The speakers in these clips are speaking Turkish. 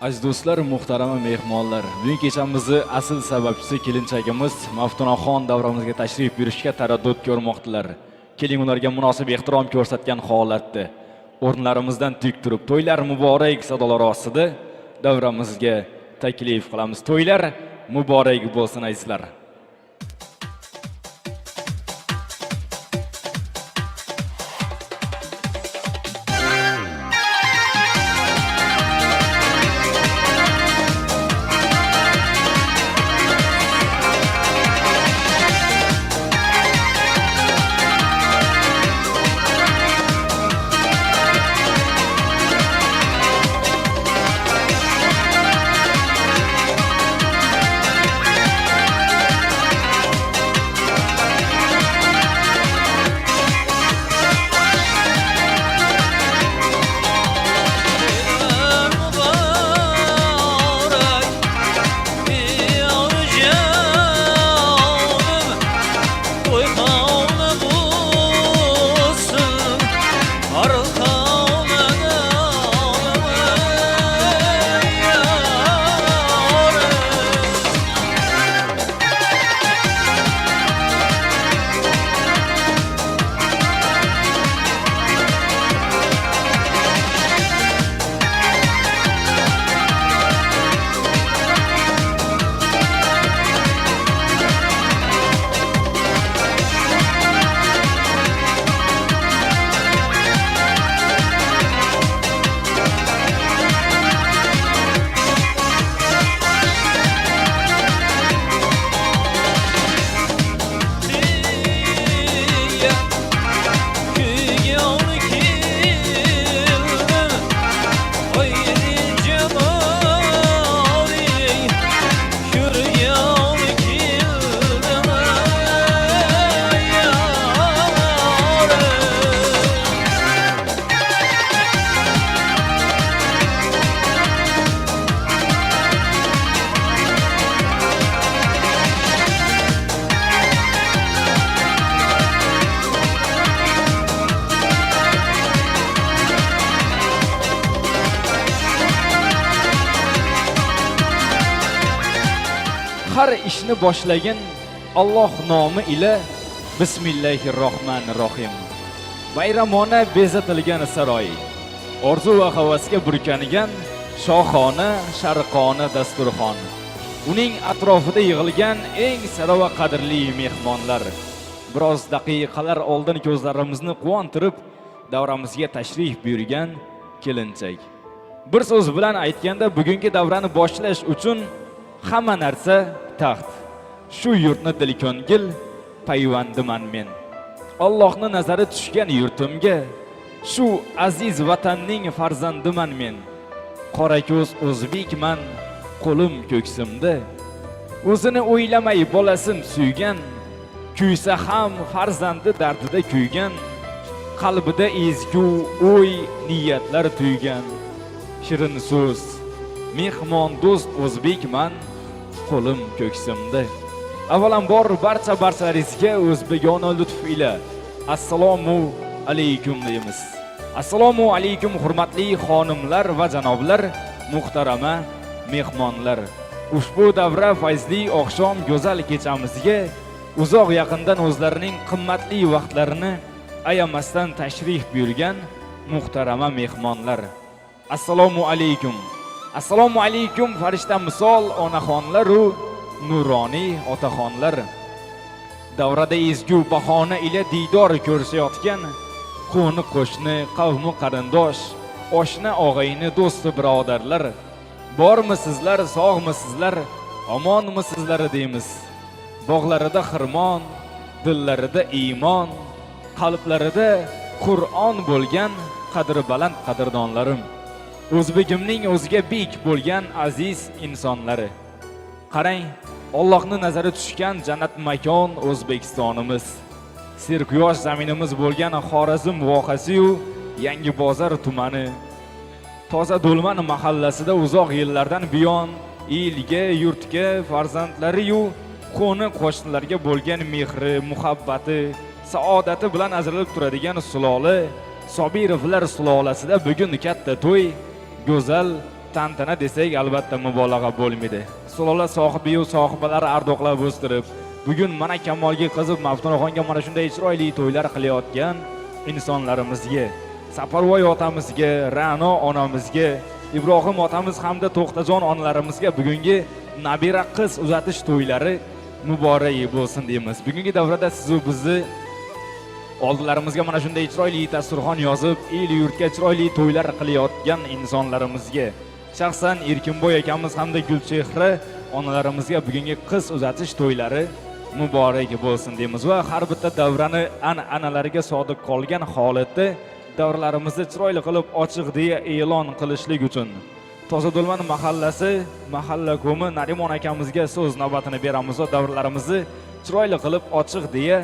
Aziz do'stlar, muhtarama mehmonlar, bugun kechamizni asl sababchisi kelinchagimiz Maftunaxon davramizga tashrif buyurishga taraddud ko'rmoqdilar. Keling, ularga munosib ehtirom ko'rsatgan holatda o'rnlarimizdan tik turib, to'ylar muborak sadolari ostida davramizga taklif qilamiz. To'ylar muborak bo'lsin azizlar. Har ishni boshlagan Alloh nomi ila Bismillahirrohmanirrohim. Bayramona bezatilgan saroy, orzu va havasga burkanigan shohona, sharqona dasturxon. Uning atrofida yig'ilgan eng sara va qadrli mehmonlar. Biroz daqiqalar oldin ko'zlarimizni quvontirib, davramizga tashrif buyurgan kelinchak. Bir so'z bilan aytganda, bugungi davrani boshlash uchun hamma narsa taxt. Shu yurtni dilko'ngil payvandiman men. Allohning nazari tushgan yurtimga, shu aziz vatanning farzandiman men. Qora ko'z o'zbekman, qo'lim ko'ksimda. O'zini o'ylamay bolasin suygan, kuysa ham farzandi dardida kuygan, qalbida ezgu o'y, niyatlar tuygan. Shirin so'z, mehmon do'st o'zbekman, qo'lim ko'ksimda. Avvalambor barchalaringizga o'zbegona lutf ila assalomu alaykum deymiz. Assalomu alaykum hurmatli xonimlar va janoblar, muhtarama mehmonlar. Ushbu davra fayzli oqshom go'zal kechamizga uzoq yaqindan o'zlarining qimmatli vaqtlarini ayamasdan tashrif buyurgan muhtarama mehmonlar. Assalomu alaykum. Assalomu alaykum farishta misol onaxonlar va nuroniy otaxonlar. Davrada ezgu bahona ila diydor ko'rishayotgan qo'ni qo'shni, qavmi qarindosh, oshna og'ayni, do'st birodarlar, bormisizlar, sog'misizlar, omonmisizlar deymiz. Bog'larida xirmon, dillarida iymon, qalblarida Qur'on bo'lgan qadri baland qadrdonlarim. O'zbegimning o'ziga bek bo'lgan aziz insonlari. Qarang, Allohning nazari tushgan jannat makon O'zbekistonimiz. Serquyosh zaminimiz bo'lgan Xorazm vohasi-yu Yangi bozor tumani. Toza Do'lman mahallasida uzoq yillardan buyon elga, yurtga, farzandlari-yu qo'ni qo'shnilarga bo'lgan mehri, muhabbati, saodati bilan ajralib turadigan sulola Sobirovlar sulolasida bugun katta to'y, go'zal tantana desak albatta mubolag'a bo'lmaydi. Sulola sohibi-yu sohibalari ardoqlab o'stirib, bugun mana kamolga qizib Maftunaxonga mana shunday chiroyli to'ylar qilayotgan insonlarimizga, Saparvoy otamizga, Ra'no onamizga, Ibrohim otamiz hamda To'xtajon onalarimizga bugungi nabira qiz uzatish to'ylari muborak bo'lsin deymiz. Bugungi davrada siz va bizni oldilarimizga mana shunday chiroyli dasturxon yozib, el yurtga chiroyli to'ylar qilayotgan insonlarimizga, shaxsan Erkinboy akamiz hamda Gulchehra onalarimizga bugungi qiz uzatish to'ylari muborak bo'lsin deymiz va har bitta davrani an'analariga sodiq qolgan holatda davrlarimizni chiroyli qilib ochiq deya e'lon qilishlik uchun Tozado'lman mahallasi mahalla ko'mi Narimon akamizga so'z navbatini beramiz va davrlarimizni chiroyli qilib ochiq deya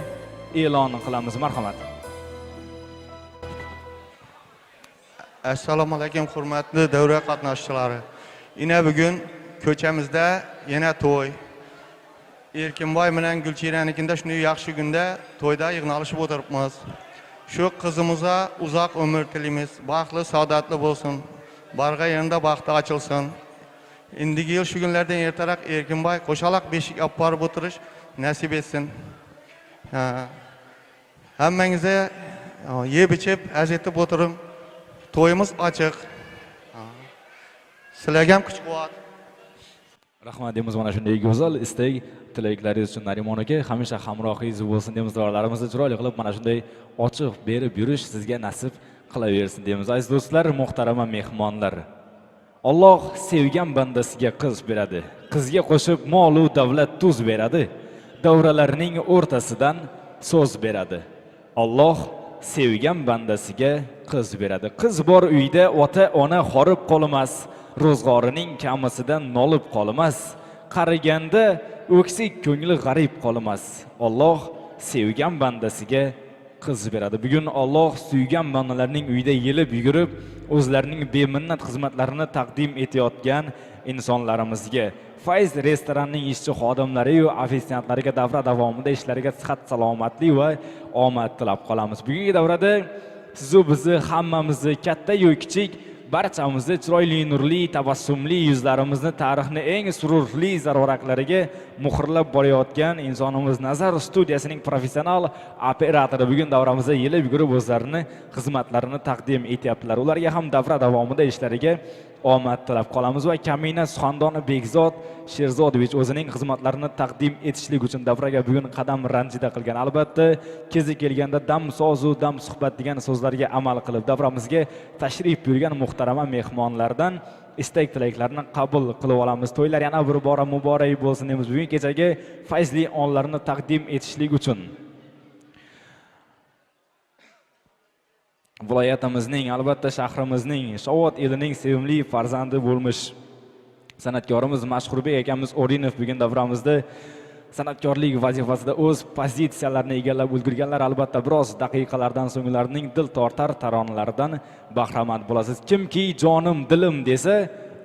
e'lon qilamiz. Marhamat. Assalomu alaykum hurmatli davra qatnashchilari. Yana bugun ko'chamizda yana to'y. Erkinboy bilan Gulchehranikida shunday yaxshi kunda to'yda yig'nalishib o'tiribmiz. Shu qizimizga uzoq umr tilaymiz, baxtli, saodatli bo'lsin. Barg'a yerida baxti ochilsin. Indigi yil shu kunlardan ertaroq Erkinboy qo'shaloq beshik olib borib o'tirish nasib etsin. Hammangizga yeb ichib aziyatib o'tiring. To'yimiz ochiq. Sizlarga ham kuch-quvvat. Rahmat deymiz mana shunday go'zal istak tilaklaringiz uchun Narimon aka, hamisha hamrohingiz bo'lsin deymiz. Davrlarimizni chiroyli qilib mana shunday ochiq berib yurish sizga nasib qilaversin deymiz. Aziz do'stlar, muhtarama mehmonlar. Alloh sevgan bandasiga qiz beradi. Qizga qo'shib mol va davlat tuz beradi. Davralarning o'rtasidan so'z beradi. Alloh sevgan bandasiga qiz beradi. Qiz bor uyda ota-ona xorib qolmas, ro'zg'orining kamisidan nolib qolmas. Qariganda o'ksik ko'ngli g'arib qolmas. Alloh sevgan bandasiga qiz beradi. Bugun Alloh suygan bandalarning uyida yelib yugurib, o'zlarining beminnat xizmatlarini taqdim etayotgan insonlarimizga, Fayz restoranining ishchi xodimlari va ofitsiantlariga davra davomida ishlariga sihat, salomatlik va omad tilab qolamiz. Bugungi davrada siz va bizni hammamizni, katta yu kichik, barchamizni chiroyli, nurli, tabassumli yuzlarimizni tarixning eng sururli zaroratlariga muhrlab borayotgan insonimiz Nazar studiyasining professional operatori bugun davramizda yelib yugurib o'zlarini xizmatlarini taqdim etyaptilar. Ularga ham davra davomida ishlariga omad tilab qolamiz va Kamina xonadoni Bekzod Sherzodovich o'zining xizmatlarini taqdim etishlik uchun davraga bugun qadam ranjida qilgan. Albatta, kezi kelganda dam so'zu, dam suhbat degan so'zlarga amal qilib davramizga tashrif buyurgan muhtarama mehmonlardan istak tilaklarini qabul qilib olamiz. To'ylar yana bir bora muborak bo'lsin deymiz. Bugun kechagi fayzli onlarni taqdim etishlik uchun viloyatimizning, albatta shahrimizning, Shovot elining sevimli farzandi bo'lmish san'atkorimiz Mashhurbek akamiz O'rinov bugun davramizda san'atkorlik vazifasida o'z pozitsiyalarini egallab ulgurganlar. Albatta biroz daqiqalardan so'ng ularning dil tortar taronalaridan bahramand bo'lasiz. Kimki jonim dilim desa,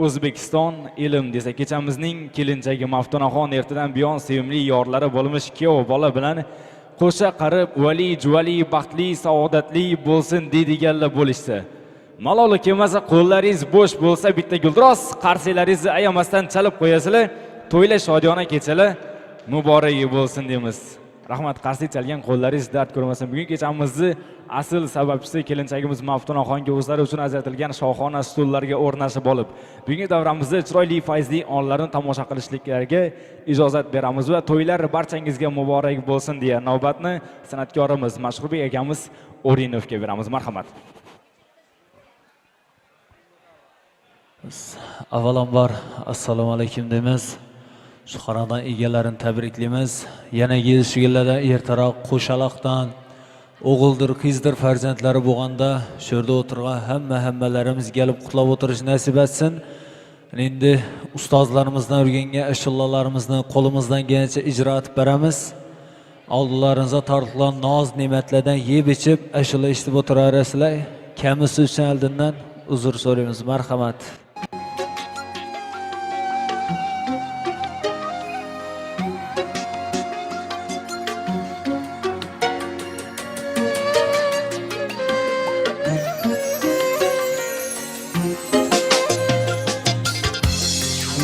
O'zbekiston elim desa, kechamizning kelinchagi Maftunaxon ertadan buyon sevimli yorlari bo'lmish kuyov bola bilan qo'sha qarib vali juvali baxtli saodatli bo'lsin deydiganlar bo'lishsa, malol kelmasa qo'llaringiz bo'sh bo'lsa bitta guldiroz qarsalaringizni ayamasdan chalib qo'yasizlar. To'ylar shodiyona kechalar muborak bo'lsin deymiz. Rahmat, qarsak chalgan qo'llaringiz dard ko'rmasin. Bugun kechamizni asl sababchisi kelinchagimiz Maftunaxonga o'zlari uchun ajratilgan shohona stullarga o'rnashib olib, bugungi davramizda chiroyli fayzli onlarni tomosha qilishliklariga ijozat beramiz va to'ylar barchangizga muborak bo'lsin deya navbatni san'atkorimiz Mashhurbek akamiz O'rinovga beramiz. Marhamat. Avvalambor assalomu alaykum deymiz. Shu xonadon egalarini tabriklaymiz. Yana kelishganlarda ertaroq qo'shaloqdan o'g'ildir, qizdir farzandlari bo'lganda shu yerda o'tirgan hammalarimiz kelib qutlab o'tirish nasib etsin. Endi ustozlarimizdan o'rgangan ashulalarimizni qo'limizdan kelgancha ijro etib beramiz. Oldilaringizga tortilgan noz ne'matlardan yeb ichib ashula eshitib o'tirasizlar. Kamisi uchun oldindan uzr so'raymiz. Marhamat.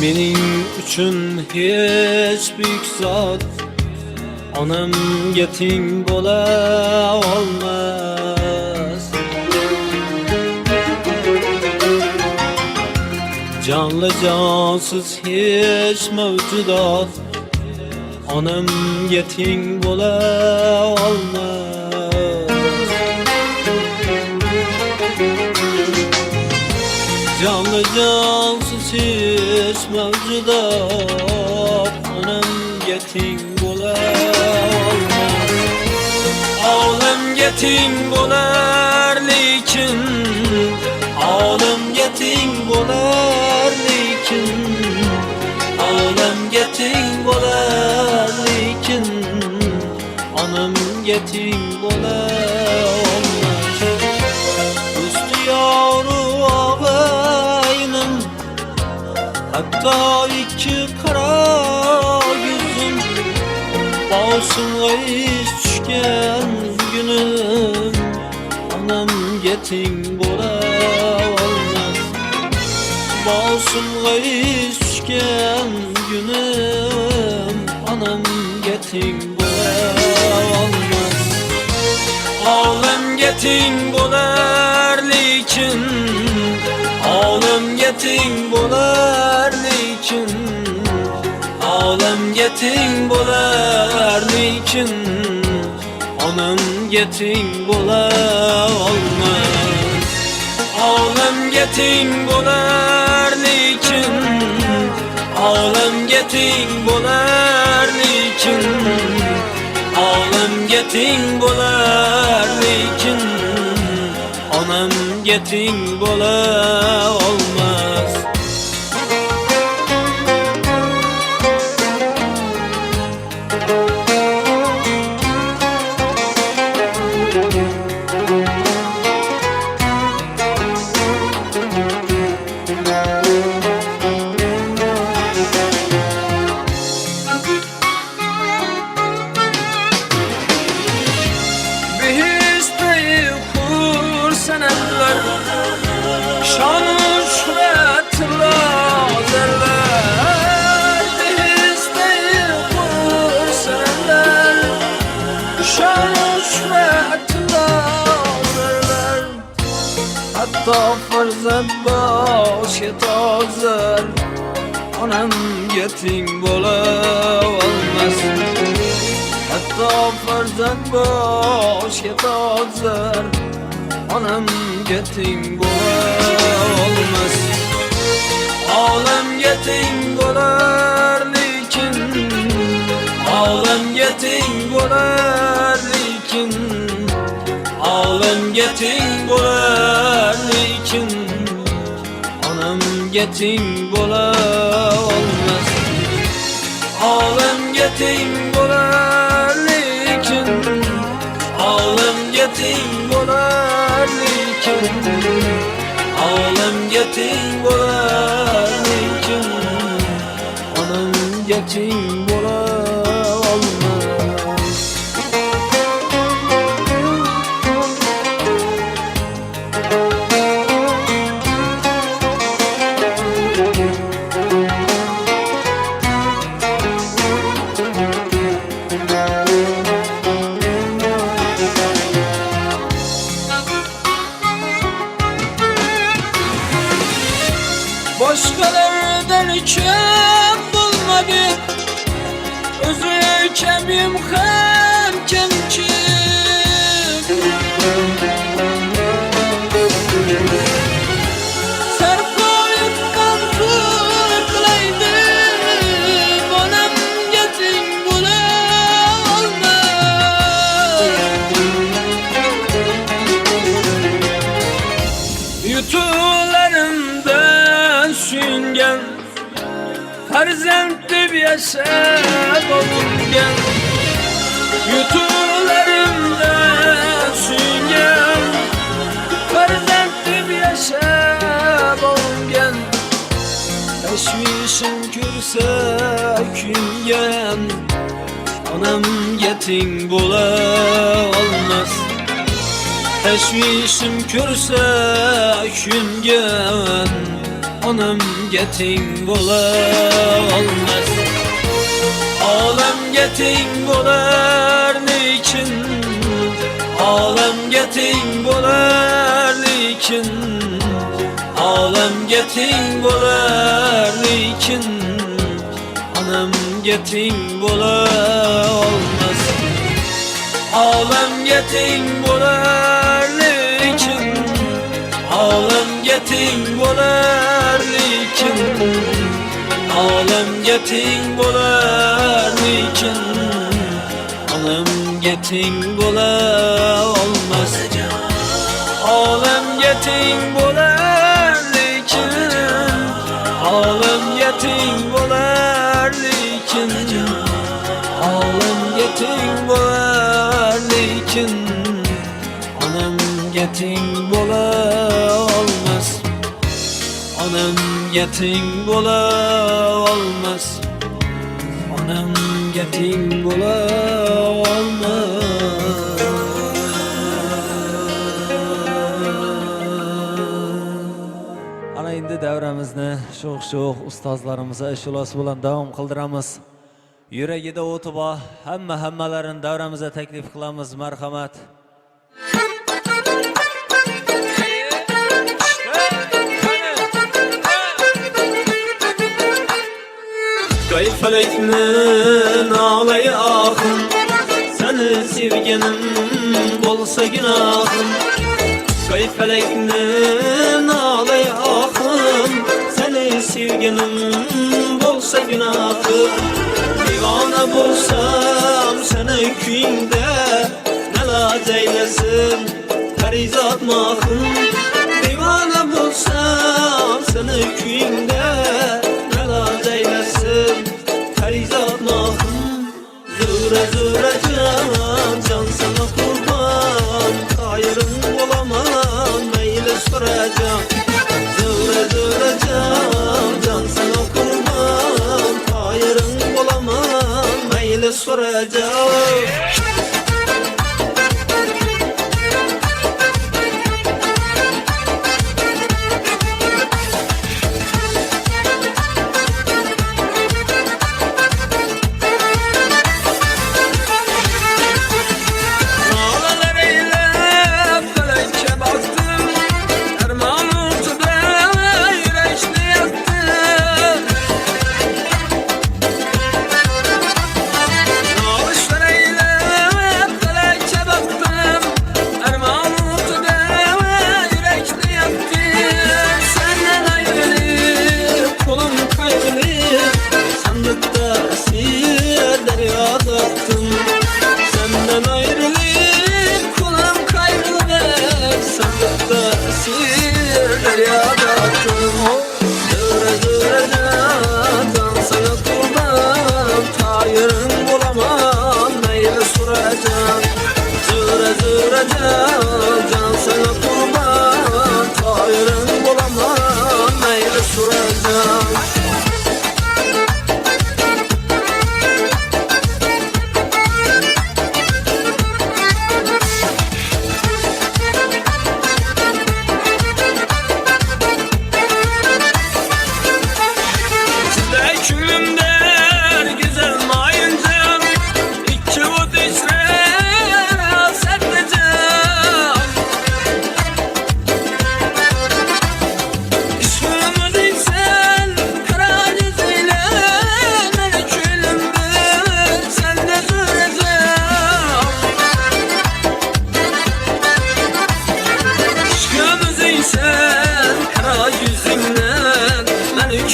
Mening uchun hech büyük zot onamga teng bo'la olmas. Canlı cansız hiç mevcudat onamga teng bo'la olmas. Canlı cansız hiç mevcudat onamga teng bo'la olmas. Olamga teng bo'lar lekin, olamga teng bo'lar lekin, olamga teng bo'lar lekin, onamga teng bo'la olmas. Do'st yoru og'aynim, hatto ikki qora yuzim, boshimga ish tushgan gunim, onamga teng bo'la olmas. Boshimga ish tushgan gunim, onamga teng bo'la olmas. Olamga teng bo'lar lekin, olamga teng bo'lar lekin, olamga teng bo'lar lekin, onamga teng bo'la olmas. Olamga teng bo'lar lekin, olamga teng bo'lar lekin, olamga teng bo'lar lekin, onamga teng bo'la olmas. Hatta farzand boshi tozar, onamga teng bo'la olmas. Hatta farzand boshi tozar, onamga teng bo'la olmas. Olamga teng bo'lar lekin, olamga teng bo'lar lekin, olamga teng bo'lar lekin, onamga teng bo'la olmas. Olamga teng bo'lar lekin, olamga teng bo'lar lekin, olamga teng bo'lar lekin, onamga teng bo'la olmas. Başkalardan hiçem bulmadı, özü kemim hem kemçim. Sarkoyup kan fırklaydı, onamga teng bo'la olmas. Yutularımdan suyungan, farzand deb yashab olgan. Yutularımdan suyungan, farzand deb yashab olgan. Tashvishim ko'rsa kuyungan, onamga teng bo'la olmas. Tashvishim ko'rsa kuyungan, onamga teng bo'lolmas. Olamga teng bo'lar lekin, olamga teng bo'lar lekin, olamga teng bo'lar lekin, onamga teng bo'lolmas. Olamga teng bo'lar lekin, olamga teng bo'lar lekin, olamga teng bo'lar lekin, onamga teng bo'la olmas. Olamga teng bo'lar lekin, olamga teng bo'lar lekin, olamga teng bo'lar lekin, onamga teng bo'la olmas. Onamga teng bo'la olmas. Onamga teng bo'la olmas. Ana endi davramizni sho'x-sho'x ustozlarimiz ashulasi bilan davom qildiramiz. Yuragida o'ti bor hammalarini davramizga taklif qilamiz. Marhamat. Koy felekni nalay ahım, seni sevgenim bolsa günahım. Koy felekni nalay ahım, seni sevgenim bolsa günahım. Divana bolsam seni kuyingde, neler eylesin perizat mahım. Divana bolsam seni kuyingde, neler eylesin perizat mahım. Zura zura can sana kurban, hayırın olamam meyle soracağım. Zura zura can sana kurban, hayırın olamam meyle soracağım. Can sana kurban, hayırın olamam meyle soracağım.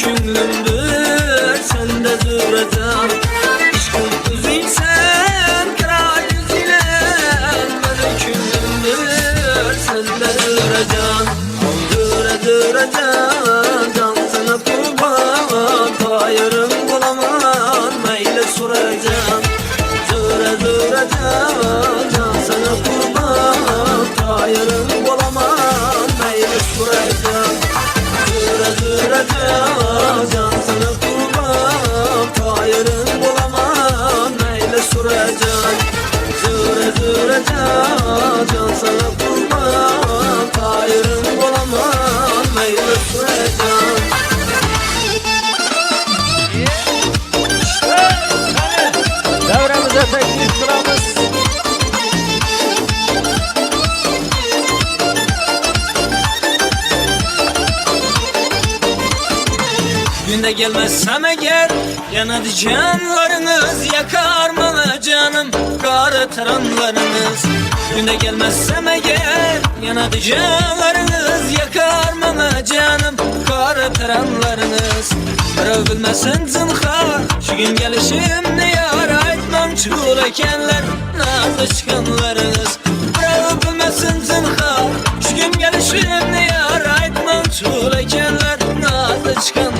Küllümdür sen de duracağım. İşkın üzün sen kara yüzüyle, ben küllümdür sen de duracağım. Duracağım can sana kurban, hayırım bulamam meyle soracağım. Duracağım can sana kurban, hayırım bulamam meyle soracağım. Duracağım can sana kurban, hayırın bulamam neyle soracağım. Duracağım can sana kurban, hayırın bulamam neyle soracağım. Günde gelmezsem eğer yanadı canlarınız, yakar bana canım kara taranlarınız. Günde gelmezsem eğer yanadı canlarınız, yakar bana canım kara taranlarınız. Birov bilmesin zinhar şu gün gelişimni yar, aytmam çul ekenler nazlı çıkanlarınız. Birov bilmesin zinhar şu gün gelişimni yar, aytmam çul ekenler nazlı çıkanlarınız.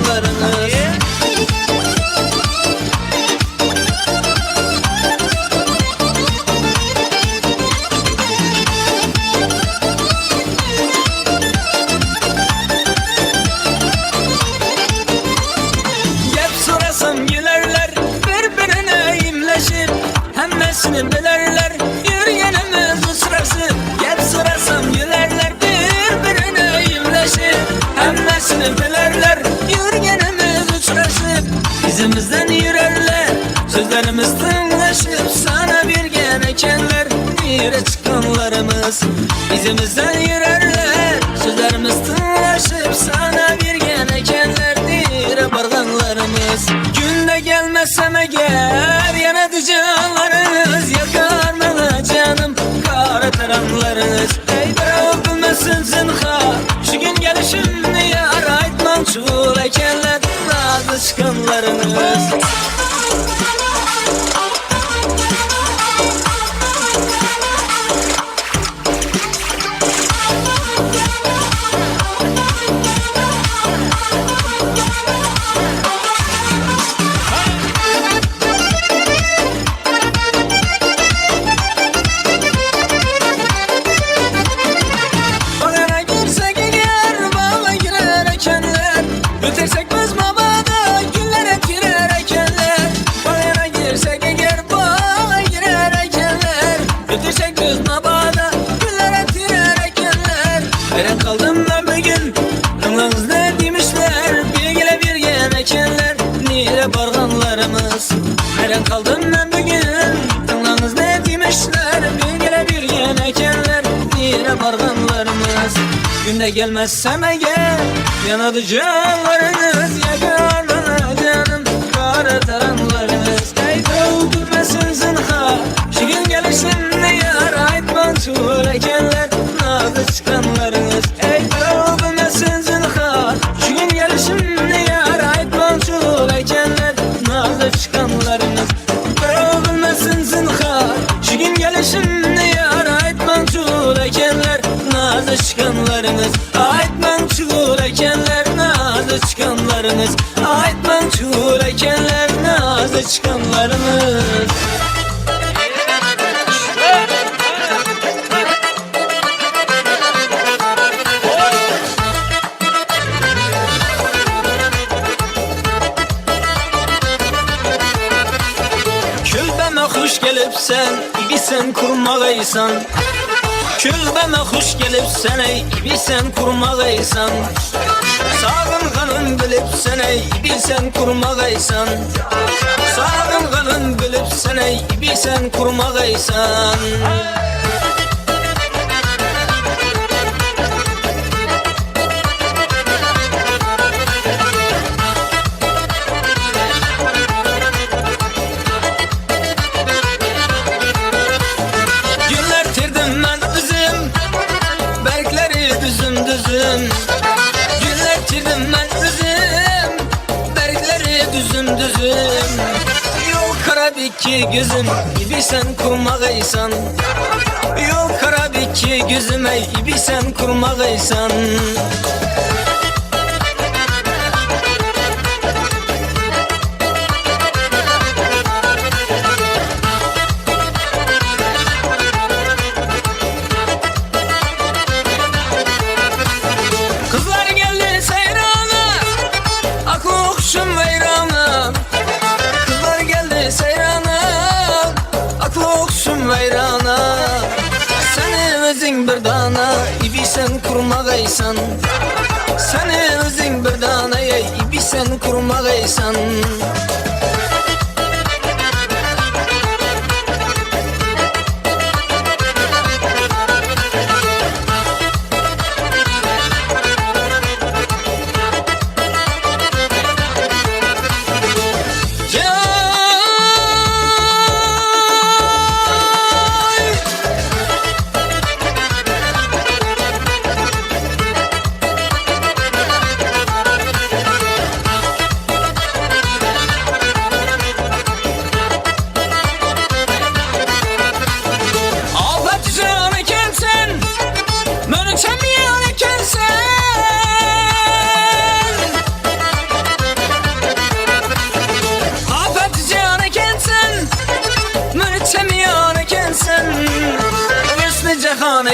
Hemmesini bilerler yürüyenimiz sırası. Gel sırasam gülerler birbirine imleşir. Hemmesini bilerler yürüyenimiz sırası. Bizimizden yürerler sözlerimiz tınlaşıp, sana bir gerekenler yere çıkanlarımız. Bizimizden yürerler sözlerimiz tınlaşıp, sana bir gerekenler yere barganlarımız. Günde gelmezsem eğer yanadı canlarınız, yakar bana canım kara taranlarınız. Ey birov bilmesin zinhar şu gün gelişimni yar, aytmam çul ekenler nazlı çıkanlarınız. Hayran kaldım ben bugün, tınlanız ne demişler, bir gele bir genekenler yine barganlarımız. Günde gelmezsem eğer yanadı canlarınız, yakar bana canım kara taranlarınız. Ey birov bilmesin zinhar şu gün gelişimni yar, aytmam çul ekenler nazlı çıkanlarınız. Ey birov bilmesin zinhar şu gün gelişimni yar, aytmam çul ekenler nazlı çıkanlarınız. Birov bilmesin zinhar şu gün gelişimni yar, aytmam çul ekenler nazlı çıkanlarınız. Aytmam çul ekenler nazlı çıkanlarınız. Aytmam çul ekenler nazlı çıkanlarınız. Hoş gelipsen, ibisen kurmağaysan. Külbeme hoş gelipsen, ibisen kurmağaysan. Sağınğanın bilipsen, ibisen kurmağaysan. Sağınğanın bilipsen, ibisen kurmağaysan. Günler çirdim ben üzüm, berkleri düzüm düzüm. Yol kara biki gözüm, ibi sen kurmağaysan. Yol kara biki gözüm, ey ibi sen kurmağaysan. Veyrana senin özün bir dana, ibi sen kurmağaysan. Senin özün bir dana, ibi sen kurmağaysan.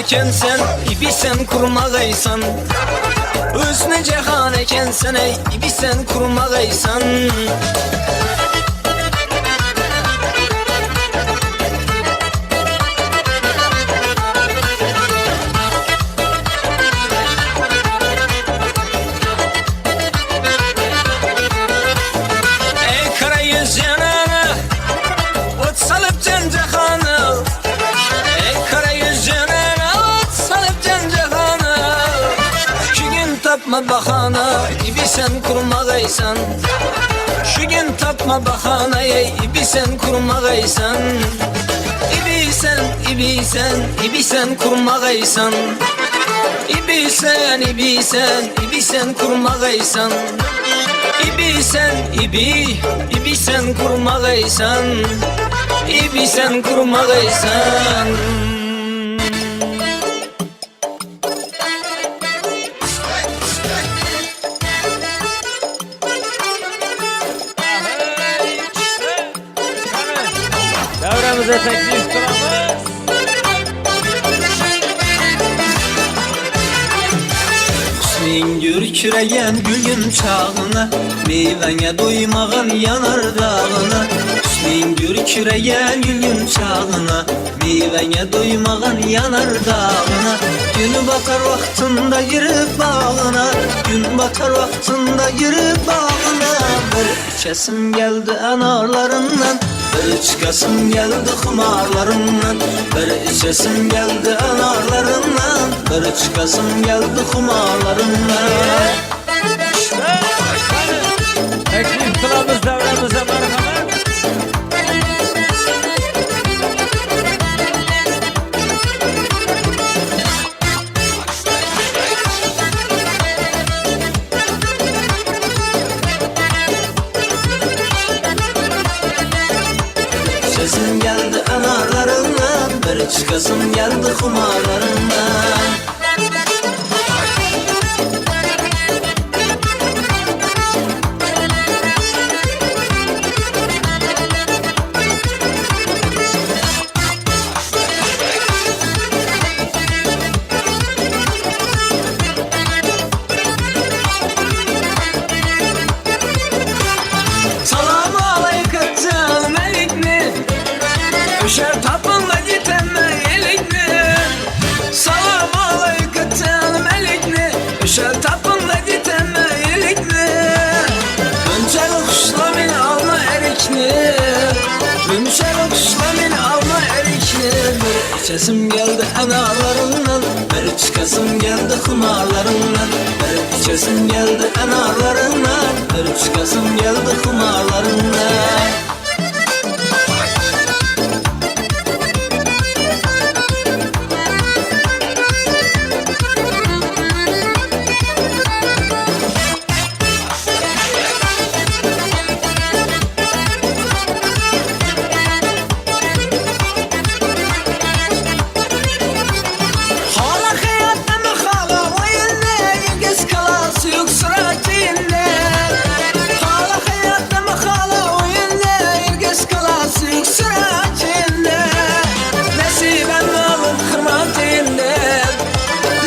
ekensen, ibisen kurmağaysan. Hüsnü cehan ekensen, ey ibisen kurmağaysan. Ey kara yüz yanana, ot salıp cencehana. Ey kara yüz yanana, ot salıp cencehana. Şu gün tapma bahana, ibisen kurmağaysan. Şu gün tapma bahana, ey ibisen kurmağaysan. İbisen, ibisen, ibisen kurmağaysan. İbisen, ibisen, ibisen kurmağaysan. İbisen, ibisen kurmağaysan. İbisen kurmağaysan. Davramize taklif qilamiz. Hüsnin gürküreyen gülgün çağına, meyvene doymağın yanar dağına. Hüsnin gürküreyen gülgün çağına, meyvene doymağın yanar dağına. Gün bakar vaktında girip bağına, gün bakar vaktında girip bağına. Bir içesim geldi anarlarından, bir çıkasım geldi kumarlarından. Bir içesim geldi anarlarından, bir çıkasım geldi kumarlarından. Taklif qilamiz davramize marhamat. Sesim geldi anarlarından, bir çıkasım geldi kumarlarından. Salam aleyküm canım elikni, düşer tapınla gitemme elikni. Salam aleyküm canım elikni, düşer tapınla gitemme elikni. Önçel kuşla beni alma erikni, önçel kuşla beni alma erikni. Bir içesim geldi analarından, bir çıkasım geldi kumarlarından. Bir içesim geldi analarından, bir çıkasım geldi kumarlarından. Hala hayatta mı hala oyunlar, yüz kalası yok suratında. Hala hayatta mı hala oyunlar, yüz kalası yok suratında. Nasibem mi alıp kırmatında,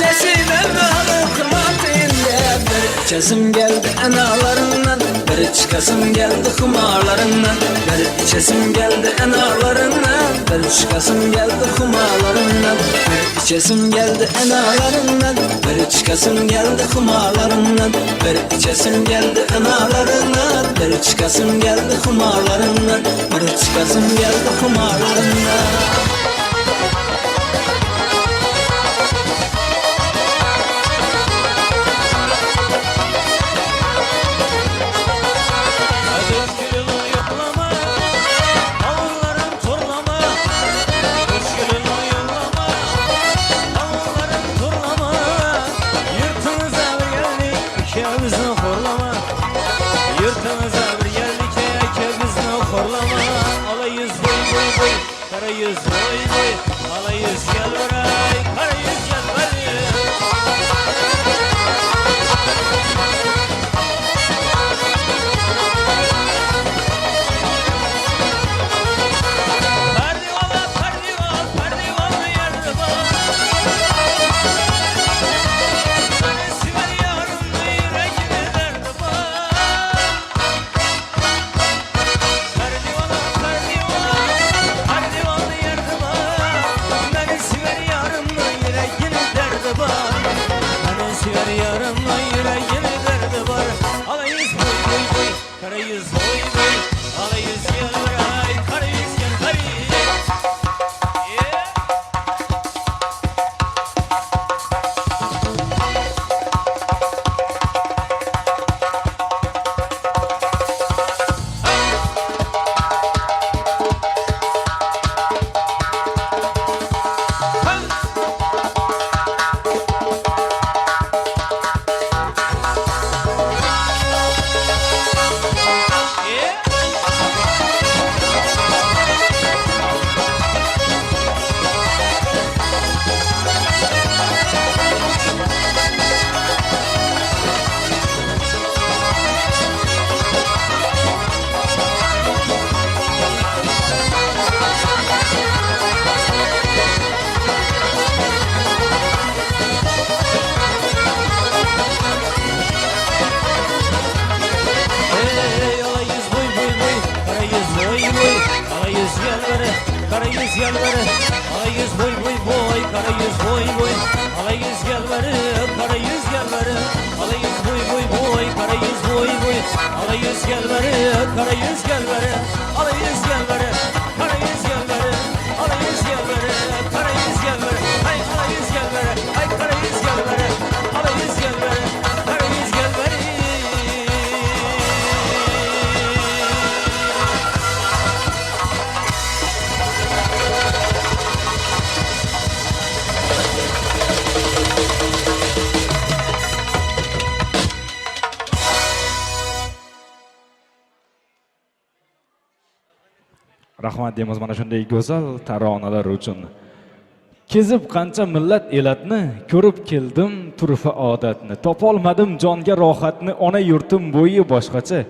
nasibem mi alıp kırmatında. Bir içesim geldi analarından, bir çıkasım geldi kumarlarından. Bir içesim geldi analarından, bir çıkasım geldi kumarlarından. Bir içesim geldi analarından, bir çıkasım geldi kumarlarından. Bir içesim geldi analarından, bir çıkasım geldi kumarlarından. Bir çıkasım geldi kumarlarından. Adım gülüm yoklama, avullarım turlama. Kuş gülüm yollama, avullarım turlama. Yurtumuza bir geldik, ikimizni horlama. Yurtumuza bir geldik, ikimizni horlama. Ala yüz boy boy boy, kara yüz boy boy. Ala yüz gel baray, kara yüz gel baray. Pardivala, pardivala, pardivala yardıma. yüz gel beri Ala yüz boy boy boy Kara yüz boy boy Ala yüz gel beri Kara yüz gel beri Ala yüz boy boy boy Kara yüz boy boy Ala yüz gel beri Kara yüz gel beri Ala yüz gel beri Kara yüz gel beri Ala yüz gel beri Kara yüz gel beri Ay ala yüz gel beri Ay kara yüz gel beri Ala yüz gel beri Kara yüz gel beri Rahmat deymiz mana shunday go'zal taronalar uchun. Kezib qancha millat elatni, ko'rib keldim turfa odatni. Topolmadim jonga rohatni, ona yurtim bo'yi boshqacha.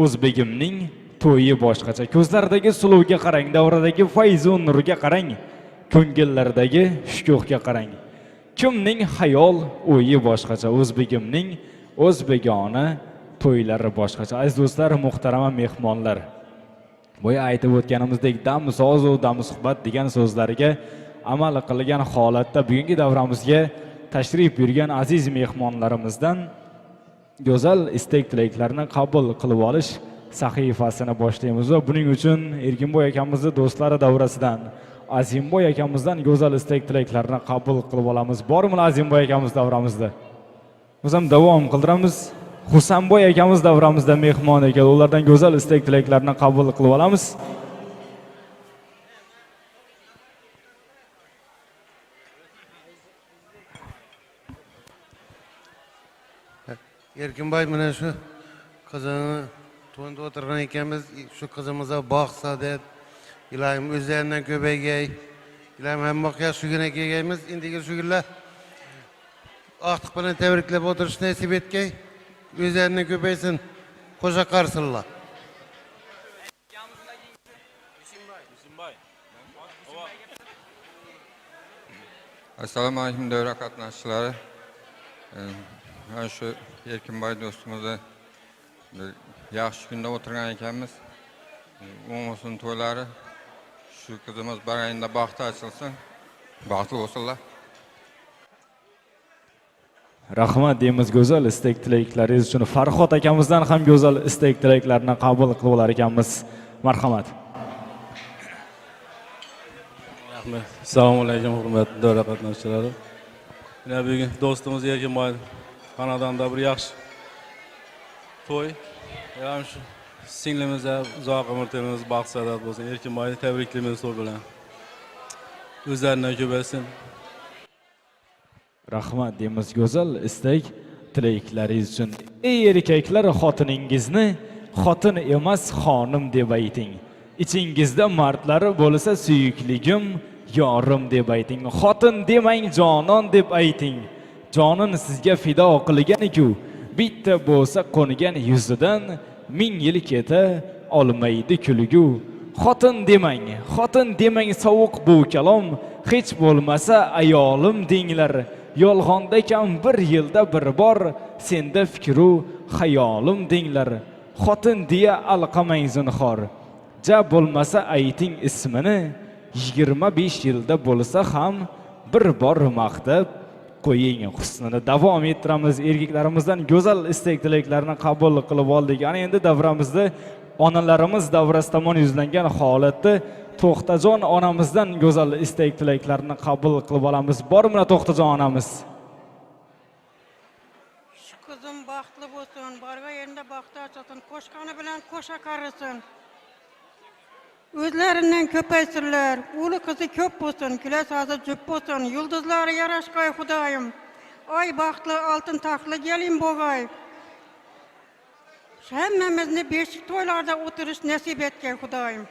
O'zbegimning to'yi boshqacha. Ko'zlaridagi suluvga qarang, davradagi fayzu nurga qarang, ko'ngillardagi shukuhga qarang. Kimning xayol o'yi boshqacha, o'zbegimning o'zbegona to'ylari boshqacha. Aziz do'stlar, muhtarama mehmonlar, boya aytib o'tganimizdek dam so'z va dam suhbat degan so'zlarga amal qilgan holatda bugungi davramizga tashrif buyurgan aziz mehmonlarimizdan go'zal istek tilaklarni qabul qilib olish sahifasini boshlaymiz va buning uchun Erkinboy akamizni do'stlari davrasidan Azimboy akamizdan go'zal istek tilaklarni qabul qilib olamiz. Bormi Azimboy akamiz davramizda? Biz ham davom qildiramiz. Husanboy akamiz davramizda mehmon ekan, ulardan go'zal istek tilaklarni qabul qilib olamiz. Erkinboy mana shu qizini to'nda o'tirgan ekanmiz, shu qizimizga baxt saadat, ilohim o'zlaridan ko'paygay, ilohim hamma yaxshi kunga kelgaymiz. Endigi shu kunlar ortiq bilan tabriklab o'tirish nasib etgay. O'zlaridan ko'paysin, qo'sha qarsınlar. Assalomu alaykum davra qatnashchilari. Mana shu Erkinboy do'stimizni yaxshi kunda o'tirgan ekanmiz. Umumiy to'ylari shu qizimiz barayinda baxti ochilsin, baxtli bo'lsinlar. Rahmat deymiz go'zal istek tilaklaringiz uchun. Farhod akamizdan ham go'zal istek tilaklarini qabul qilib olar ekanmiz. Marhamat. Rahmat. Assalomu alaykum hurmatli davra qatnashchilari. Mana bugun do'stimiz Erkinboy xonadonda bir yaxshi to'y. Ham shu singlimizga uzoq umr tilamiz, baxt saodat bo'lsin. Erkinboyni tabriklaymiz to'y bilan. O'zlaridan ko'paysin. Rahmat deymiz go'zal istek tilaklaringiz uchun. Ey erkaklar, xotiningizni xotin emas xonim deb ayting. Ichingizda mardlari bo'lsa suyukligim yorim deb ayting. Xotin demang jonon deb ayting. Jonin sizga fido qilgan-ku, bitta bo'lsa qo'ngan yuzidan 1000 yil keta olmaydi kulgu. Xotin demang sovuq bu kalom, hech bo'lmasa ayolim denglar. Yolg'onda kam bir yilda bir bor, senda fikru xayolim denglar. Xotin deya alqamang zinhor, ja bo'lmasa ayting ismini. 25 yilda bo'lsa ham bir bor maqtab qo'ying husnini. Davom ettiramiz. Erkaklarimizdan go'zal istek tilaklarni qabul qilib oldik. Ana endi davramizda onalarimiz davrasi tomon yuzlangan holatda To'xtajon onamizdan go'zal istek tilaklarni qabul qilib olamiz. Bormi To'xtajon onamiz? Shu qizim baxtli bo'lsin, borga yerda baxti ochsin, qo'shqani bilan qo'sha qarisin. O'zlaridan ko'paysinlar, o'g'li qizi ko'p bo'lsin, kular sozi jup bo'lsin, yulduzlari yarashqay Xudoyim. Oy baxtli oltin taxtli gelin bo'g'ay. Hammamizni beshik to'ylarda o'tirish nasib etgay Xudoyim.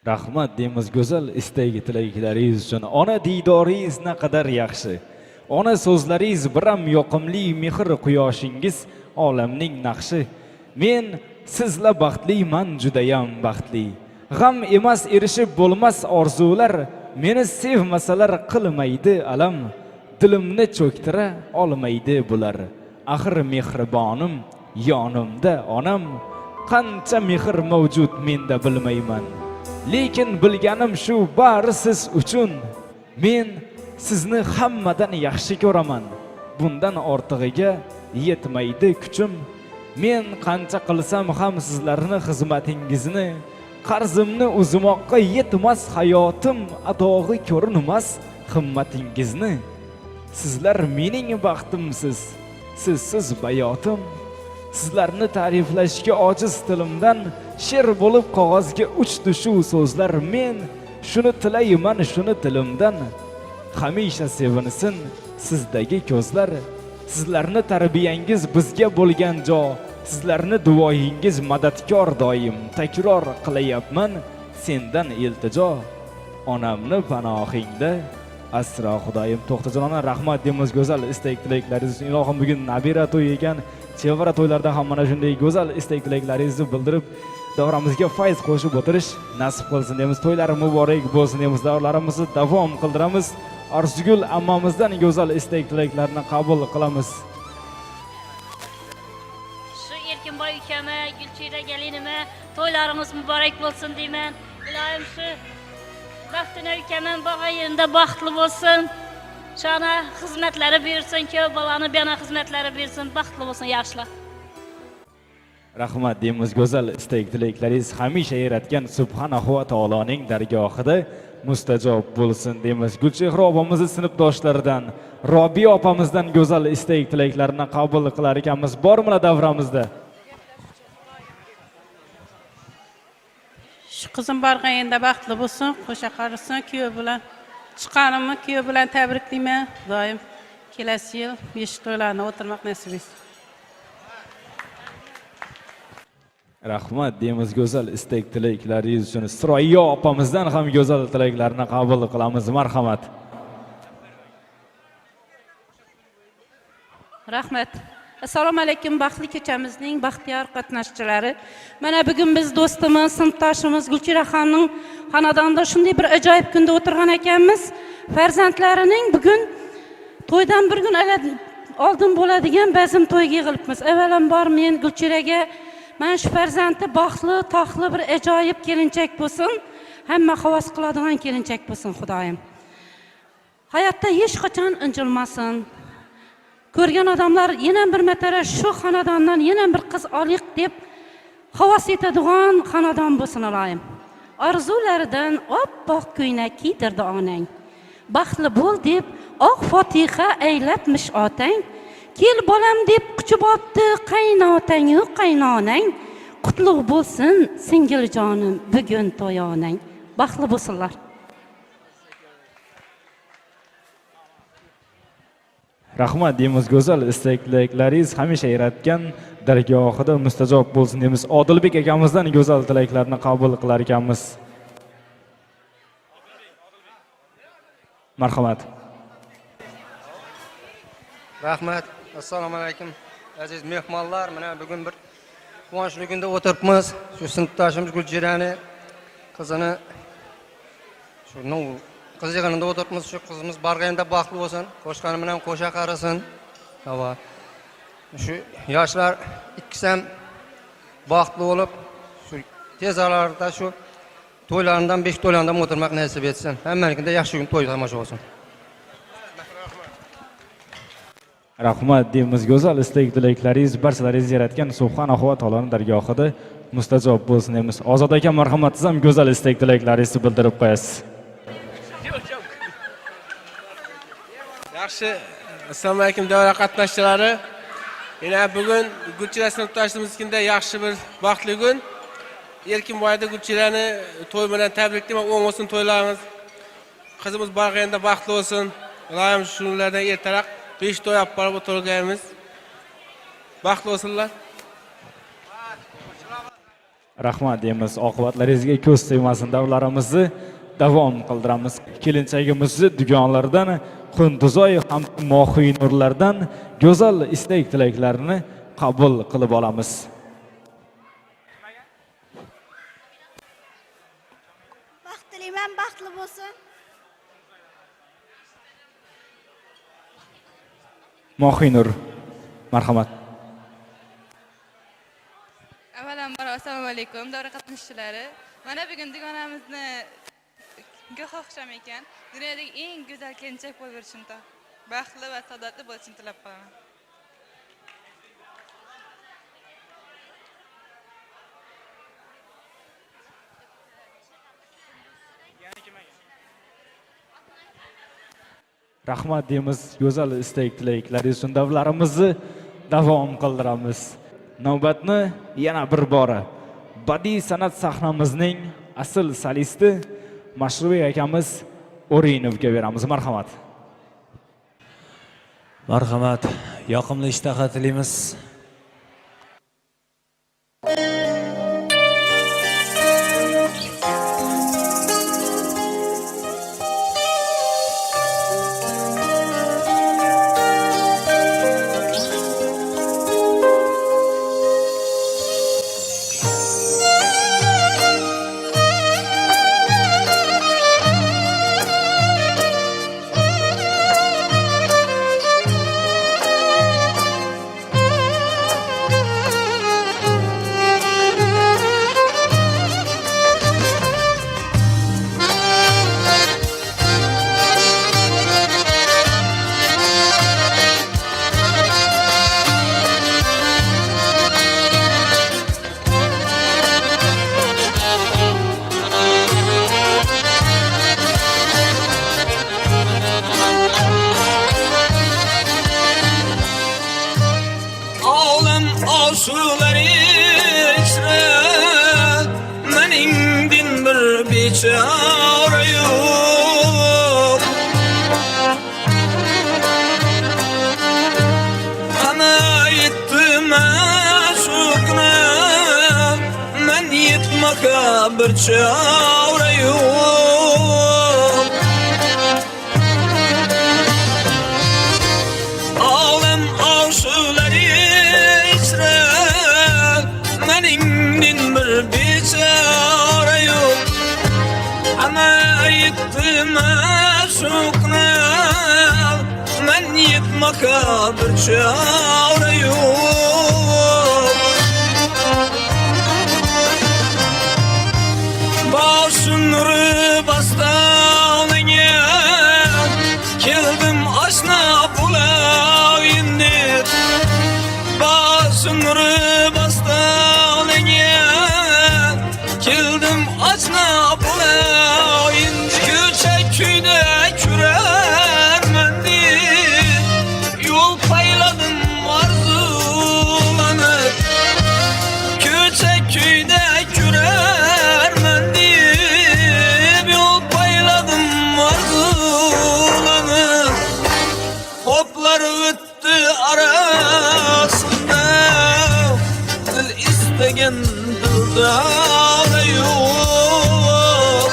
Rahmat deymiz go'zal istek tilaklaringiz uchun. Ona diydoringiz naqadar yaxshi. Ona so'zlaringiz biram yoqimli, mehr quyoshingiz olamning naqshi. Men sizla baxtliman, judayam baxtli. G'am emas erishib bo'lmas orzular, meni sevmasalar qilmaydi alam. Dilimni cho'ktira olmaydi bular. Axir mehribonim yonimda onam. qancha mehr mavjud menda bilmayman. Lekin bilganim shu bari siz uchun. Men sizni hammadan yaxshi ko'raman. Bundan ortig'iga yetmaydi kuchim. Men qancha qilsam ham sizlarning xizmatingizni, qarzimni uzmoqqa yetmas hayotim adog'i ko'rinmas himmatingizni. Sizlar mening baxtimsiz, sizsiz bayotim. Sizlarni ta'riflashga ojiz tilimdan she'r bo'lib qog'ozga uchdi shu so'zlar. Men shuni tilayman, shuni tilimdan. Hamisha sevinsin sizdagi ko'zlar. Sizlarni tarbiyangiz bizga bo'lgan jo. Sizlarni duoyingiz madadkor doim. Takror qilayapman sendan iltijo. Onamni panohingda asra Xudoyim. To'xtajonona rahmat deymiz go'zal istak-tilaklaringiz uchun. Ilohim bugun nabira to'yi ekan, chevara to'ylarda ham mana shunday go'zal istak-tilaklaringizni bildirib, davramizga fayz qo'shib o'tirish nasib qilsin deymiz. To'ylar muborak bo'lsin deymiz. Davrlarimizni davom qildiramiz. Arzugul ammamizdan go'zal istak-tilaklarini qabul qilamiz. Shu Erkinboy ukama, Gulchira gelinime to'ylarimiz muborak bo'lsin deyman. Ilohim shu Baxtına ukamın bağa yerinde baxtlı bo'lsin. Şana xizmetlari buyursin, ko'p bolani bana xizmetlari buyursin, baxtlı bo'lsin, yaxshilar. Rahmat deymiz go'zal istak-tilaklaringiz hamisha yaratgan Subhanahu va taoloning dargohida mustajob bo'lsin deymiz. Gulchehra opamizning sinfdoshlaridan, Robiya opamizdan go'zal istak-tilaklarini qabul qilar ekanmiz. Bormi davramizda? Şu kızım barğayında baxtlı bo'lsin, qo'sha qarisin, kuyo bilan chiqqanimni kuyo bilan tabriklayman. Doim kelasi yil beshik to'ylarni o'tirmoq nasib etsin. Rahmat deymiz go'zal istak-tilaklaringiz uchun. Isroiyo opamizdan ham go'zal tilaklarni qabul qilamiz. Marhamat. Rahmat. Assalomu alaykum baxtli kechamizning baxtiyor qatnashchilari. Mana bugun biz do'stimiz, sinfdoshimiz Gulchira xonning xonadonida shunday bir ajoyib kunda o'tirgan ekanmiz. Farzandlarining bugun to'ydan bir kun oldin bo'ladigan bazm to'yga yig'ilibmiz. Avvalambor men Gulchiraga mana shu farzandi baxtli, toqli bir ajoyib kelinchak bo'lsin. Hamma havas qiladigan kelinchak bo'lsin, Xudoyim. Hayotda hech qachon injilmasin. Ko'rgan odamlar yana bir marta shu xonadondan yana bir qiz oliq deb havas etadigan xonadon bo'lsin, Ilohim. Orzularidan oppoq ko'ylak kiydirdi onang. Baxtli bo'l deb oq fotiha aylabmish otang. Kel bolam deb quchib olibdi qaynotang, qaynonang. Qutlug' bo'lsin singiljonim bugun to'yonang. Baxtli bo'lsinlar. Rahmat deymiz go'zal istak-tilaklaringiz hamisha yaratgan dargohida mustajob bo'lsin deymiz. Odilbek akamizdan go'zal tilaklarni qabul qilar ekanmiz. Marhamat. Rahmat. Assalomu alaykum aziz mehmonlar. Mana bugun bir quvonchli kunda o'tiribmiz. Shu sinfdoshimiz Gulchirani qizini shu qiz yig'inida o'tiribmiz. Shu qizimiz barg'ayinda baxtli bo'lsin, qo'shqani bilan qo'sha qarasin. Va shu yoshlar ikkisi ham baxtli bo'lib, shu tez orada shu to'ylardan 5 to'ylardan o'tirmoq nasib etsin. Hammanikida yaxshi kun to'y tomosha bo'lsin. Rahmat deymiz go'zal istak-tilaklaringiz barchalaringiz yaratgan Subhanahu va taoloning dargohida mustajob bo'lsin deymiz. Ozod aka, marhamatsiz ham go'zal istak-tilaklaringizni bildirib qo'yasiz. Yaxshi, assalomu alaykum davra qatnashchilari. Yana bugun Gulchira sinfdoshimizga yaxshi bir baxtli kun. Erkinboyda Gulchirani to'y bilan tabriklayman. O'ng bo'lsin to'ylarimiz. Qizimiz barg'ayinda baxtli bo'lsin. Ilohim shunlardan ertaroq 5 to'y olib borib o'tirganmiz. Baxtli bo'lsinlar. Rahmat deymiz. Oqibatlaringizga ko'z tegmasin. Davrlarimizni davom qildiramiz. Kelinchagimizni dugonlardan Qunduzoy ham Mo'xinurlardan go'zal istak-tilaklarini qabul qilib olamiz. Baxtliman, baxtli bo'lsin. Mo'xinur, marhamat. Avvalambor alaykum, davra qatnashchilari. Mana bugun dugonamizni goh xohisham ekan. Dunyodagi eng go'zal kelinchak bo'lib o'rishini, baxtli va saodatli bo'lishini tilab qolaman. Rahmat deymiz, go'zal istak tilaklaringiz uchun davlarimizni davom qildiramiz. Navbatni yana bir bora badiiy san'at sahnamizning asl solisti Mashrubek akamiz O'rinovga beramiz. Marhamat. Marhamat, yoqimli ishtaha tilaymiz. bir çare yok. Alem arşuları içre menimdin bir biçare yok. Ana yittim aşıkna men yitmaka bir çare yok. Başınırı bastanıya keldim aşna bulayındır. Başınırı bastanıya keldim aşna bulayındır. Küçek köyde kürermendir, yol payladım arzulanır. Küçek köyde kürermendir, yol payladım arzulanır. Hoplar öttü arasında, dil istegen dilda yok.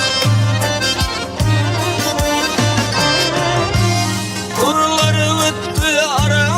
Kurlar öttü arasında.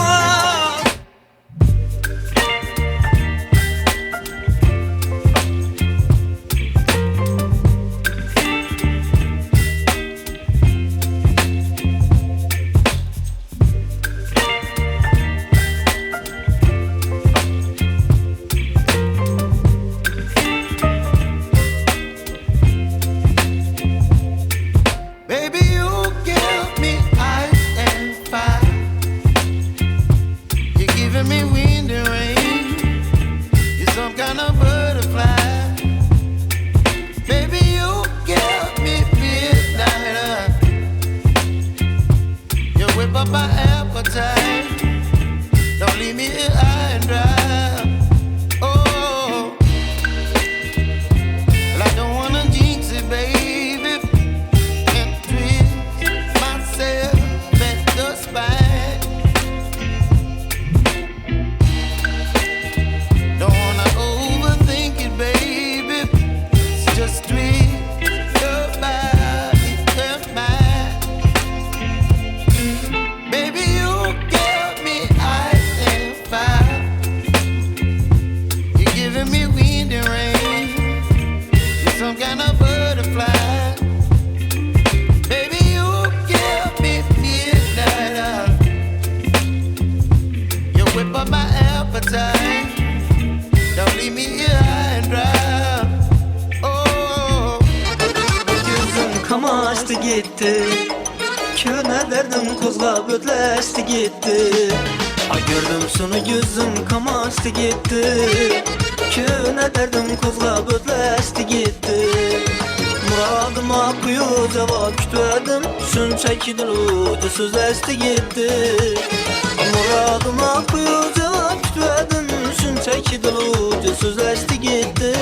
gitti. Köne derdim kozlap ötleşti gitti. Ay gördüm sonu gözüm kamaştı gitti. Köne derdim kozlap ötleşti gitti. Muradıma kuyu cevap kütüverdim. Şunçaki dilucu sözleşti gitti. Muradıma kuyu cevap kütüverdim. Şunçaki dilucu sözleşti gitti.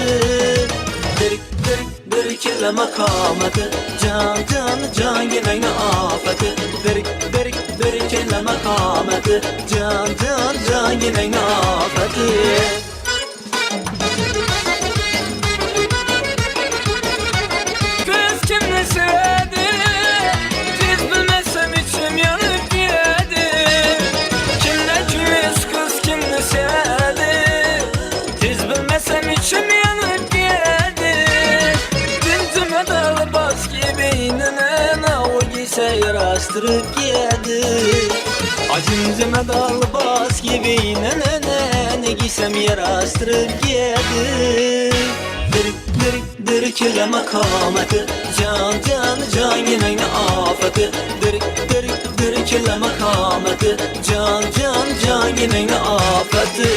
Derik derik derik ile makameti. Can can can gelene afeti. Derik derik derik ile makameti. Can can can gelene afeti. Kız kimle sevdi? Biz bilmezsem içim yanıp yedi. Kimle küs kız kimle sevdi? Biz bilmezsem içim yanıp yedi. Dintime dalı bas gibi inene o giyse yaraştırıp yedi. Acımcıma dalı bas gibi inene ne giysem yaraştırıp yedi. Derik derik derik ile makameti. Can can can yine afeti. Derik derik derik ile makameti. Can can can yine afeti.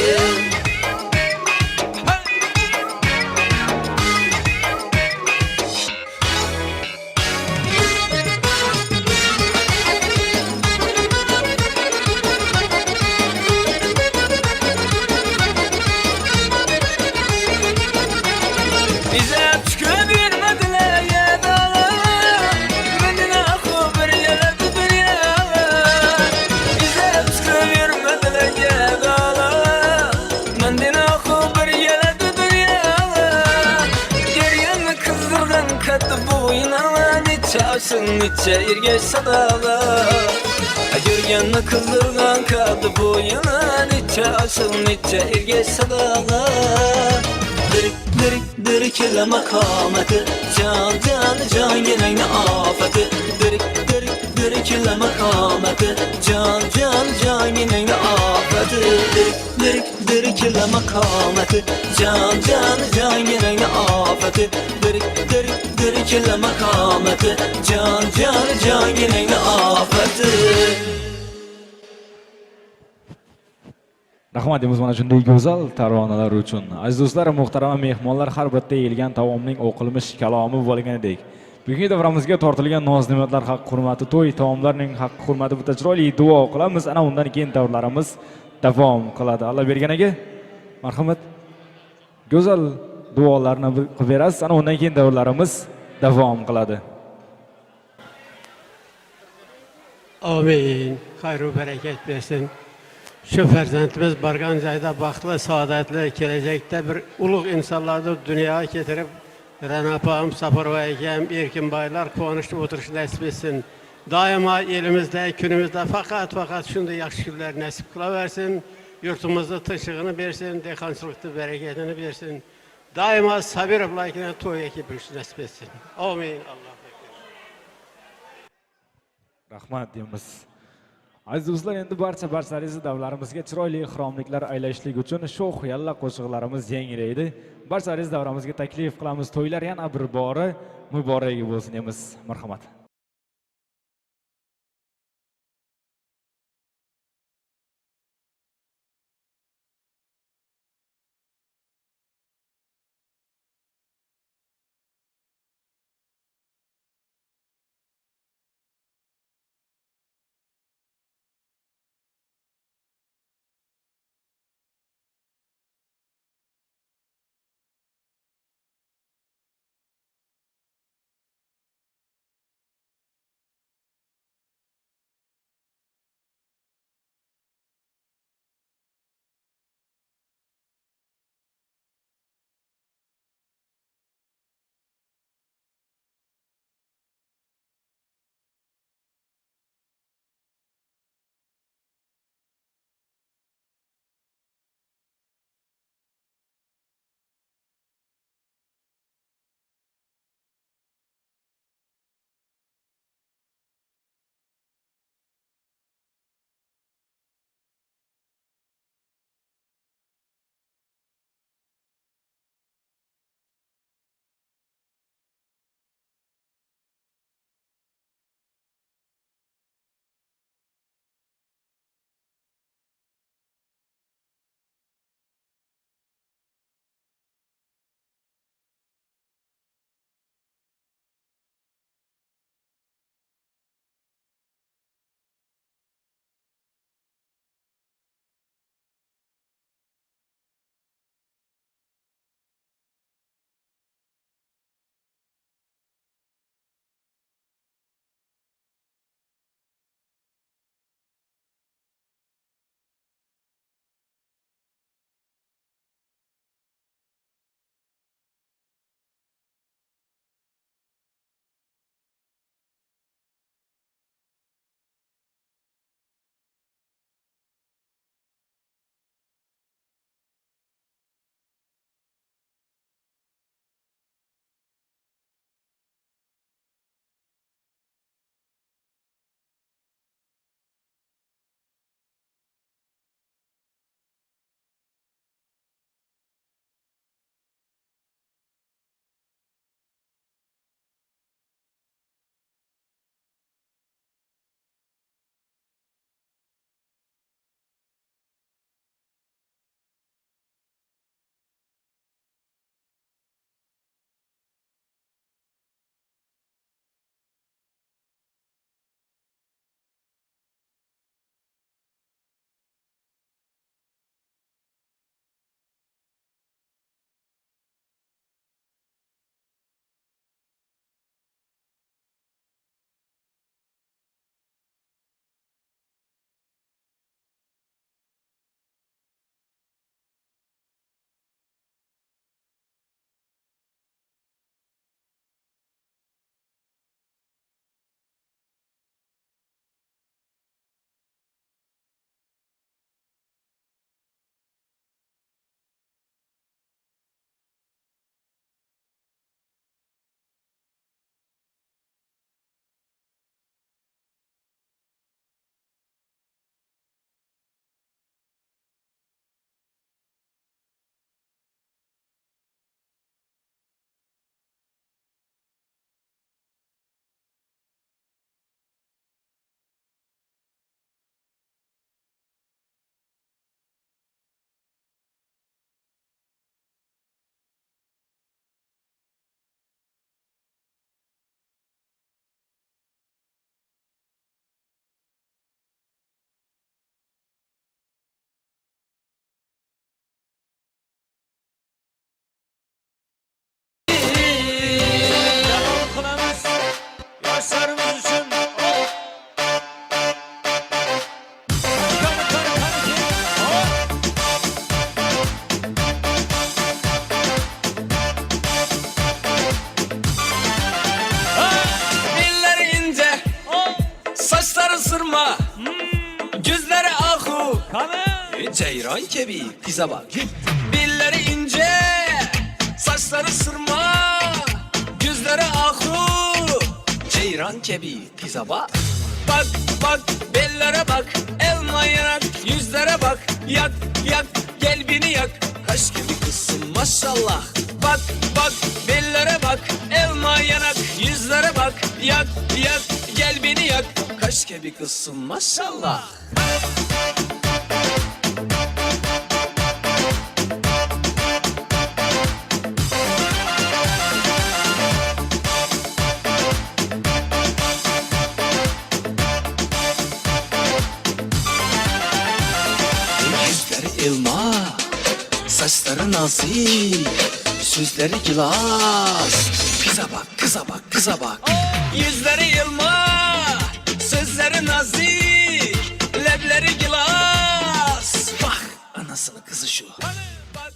Bize çıkabilmediler ya dağlar. Bendine haber geldi dünyalar. Bize çıkabilmediler ya dağlar. Bendine haber geldi dünyalar. Geryanı kızdırgan kadı boyuna. Niçe aşın niçe irgeç sadalar. Geryanı kızdırgan kadı boyuna. Niçe aşın niçe irgeç sadalar. Derik derik derik ile makameti. Can can can gelene afeti. Derik derik derik ile makameti. Can can can gelene afeti. Derik derik derik ile makameti. Can can can gelene afeti. Derik derik derik ile makameti. Can can can gelene afeti. Rahmat deymiz mana shunday go'zal tarvonalar uchun. Aziz do'stlar, muhtarama mehmonlar, har bitta yeyilgan taomning o'qilmish kalomi bo'lganidek. Bugungi davramizga tortilgan noz-ne'matlar haq hurmati, to'y taomlarining haq hurmati bitta chiroyli duo qilamiz. Ana undan keyin davrlarimiz davom qiladi. Alloh berganiga marhamat. Go'zal duolarni qilib berasiz. Ana undan keyin davrlarimiz davom qiladi. Amin. Hayır bereket versin. Şu farzandimiz bargan joyda baxtli, saodatli, kelajakda bir ulug' insonlarni dunyoga keltirib, Ranapam, Safarboy akam, Erkinboylar quvonchli o'tirish nasib etsin. Doimo elimizda, kunimizda faqat shunday yaxshi kunlar nasib qilaversin. Yurtimizni tinchligini bersin, dehqonchilikni barakatini bersin. Doimo sabr bilan to'yga kelib nasib etsin. Amin. Alloh Rahmat deymiz. Aziz do'stlar, endi barchalaringizni davlarimizga chiroyli ixromliklar aylashlik uchun sho'x yalla qo'shiqlarimiz yangraydi. Barchalaringizni davramizga taklif qilamiz. To'ylar yana bir bora muborak bo'lsin deymiz. Marhamat. ceyran gibi kıza bak. Dilleri ince, saçları sırma, gözleri ahu, ceyran gibi kıza bak. Bak bak bellere bak, elma yanak, yüzlere bak, yak yak gel beni yak, kaş gibi kızsın maşallah. Bak bak bellere bak, elma yanak, yüzlere bak, yak yak gel beni yak, kaş gibi kızsın maşallah. Yüzleri elma, saçları nazik, sözleri gilas. Kıza bak, kıza bak, kıza bak. Yüzleri elma, sözleri nazik,